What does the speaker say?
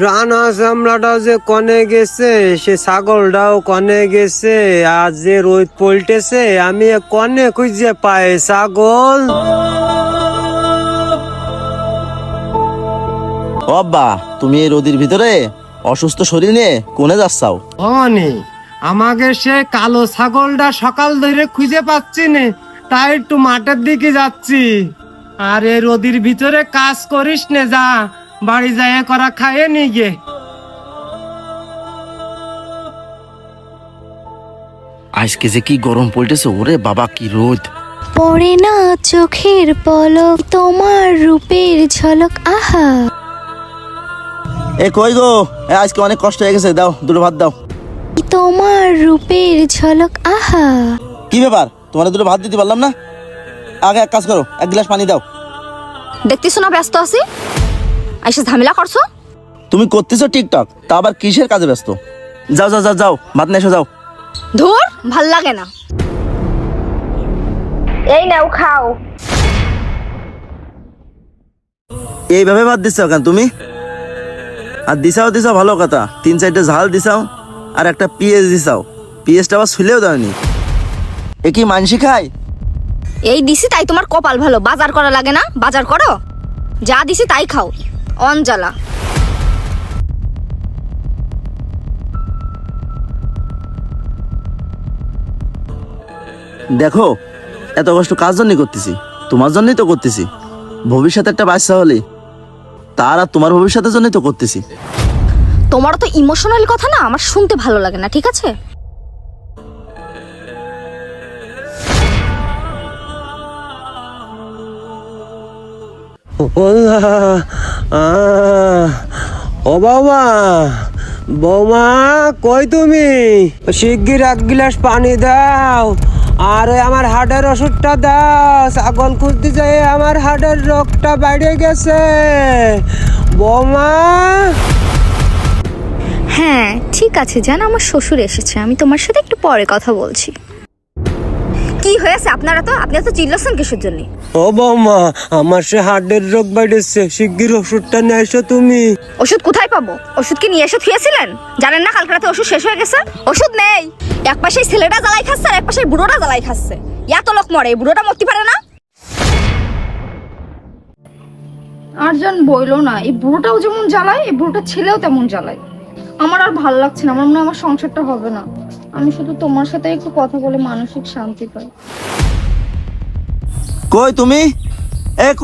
রানা চামড়াটা যে কনে গেছে, সে ছাগলটাও কনে গেছে, আর যে রোদ পল্টেছে আমি কনে খুঁজে পাই ছাগল। বাবা, তুমি এই রোদের ভিতরে অসুস্থ শরীর নিয়ে কোনে যাচ্ছাও? অনে আমাকে সে কালো ছাগলটা সকাল ধরে খুঁজে পাচ্ছি না, তাই একটু মাঠের দিকে যাচ্ছি। আর এই রোদের ভিতরে কাজ করিস নে, যা বাড়ি যায় করা খাইয়ে নিয়ে গে। আজকে যে কি গরম পড়তেছে, ওরে বাবা কি রোদ। পড়ে না চোখের পলক, তোমার রূপের ঝলক, আহা। এ কই গো, আজকে অনেক কষ্ট হয়ে গেছে, দাও দুটো ভাত দাও। তোমার রূপের ঝলক, আহা। কি ব্যাপার, তোমার দুটো ভাত দিতে পারলাম না? আগে এক কাজ করো, এক গ্লাস পানি দাও। দেখতেছো না ব্যস্ত আছি, আইসা ঝামেলা করছো। তুমি করতেছো টিকটক, তা আবার কিসের কাজে ব্যস্ত? যাও যাও যাও যাও, ভাত নিয়ে এসো যাও। ধুর, ভাল লাগে না। এই নাও খাও। এইভাবে ভাত দিচ্ছাও কেন তুমি? আর দিছাও দিছাও ভালো কথা, 3-4টে ঝাল দিছাও আর একটা পেঁয়াজ দিছাও। পেঁয়াজটা আবার ছুলেও দাওনি। এ কি মানসি খায়? এই দিছি তাই তোমার কপাল ভালো, বাজার করা লাগে না। বাজার করো, যা দিছি তাই খাও। অনজালা। দেখো, এত কষ্ট কার জন্যই করতেছি? তোমার জন্যই তো করতেছি। ভবিষ্যতে একটা বাচ্চা হলে তার আর তোমার ভবিষ্যতের জন্যই তো করতেছি। তোমার তো ইমোশনাল কথা না আমার শুনতে ভালো লাগে না, ঠিক আছে? ও বাবা, বৌমা কই তুমি? শিগগির এক গ্লাস পানি দাও, আর ওই আমার হার্টের ওষুধটা দাও। ছাগল খুঁজতে যাই আমার হার্টের রোগটা বেড়ে গেছে বৌমা। হ্যাঁ ঠিক আছে, জান আমার শ্বশুর এসেছে, আমি তোমার সাথে একটু পরে কথা বলছি। কি হয়েছে আপনারা তো চিল্লাছেন কিসের জন্য? ও বৌমা, আমার সে হার্টের রোগ বেড়েছে, শিগগির ওষুধটা নিয়ে এসো তুমি। ওষুধ কোথায় পাবো? ওষুধ কি নিয়ে এসে থুয়েছিলেন? জানেন না কালকে রাতে ওষুধ শেষ হয়ে গেছে। ওষুধ নেই, এক পাশে ছেলেটা জ্বালাই খাচ্ছে আর এক পাশে বুড়োটা জ্বালাই খাচ্ছে। এত লোক মরে, এই বুড়োটা মরতে পারে না? আর জান বইলো না, এই বুড়োটাও যেমন জ্বালায়, এই বুড়োটা ছেলেও তেমন জ্বালায়। আমার আর ভাল লাগছে না, আমার মনে হয় আমার সংসারটা হবে না। আমি শুধু তোমার সাথে একটু কথা বলে মানসিক শান্তি পাই। কই তুমি?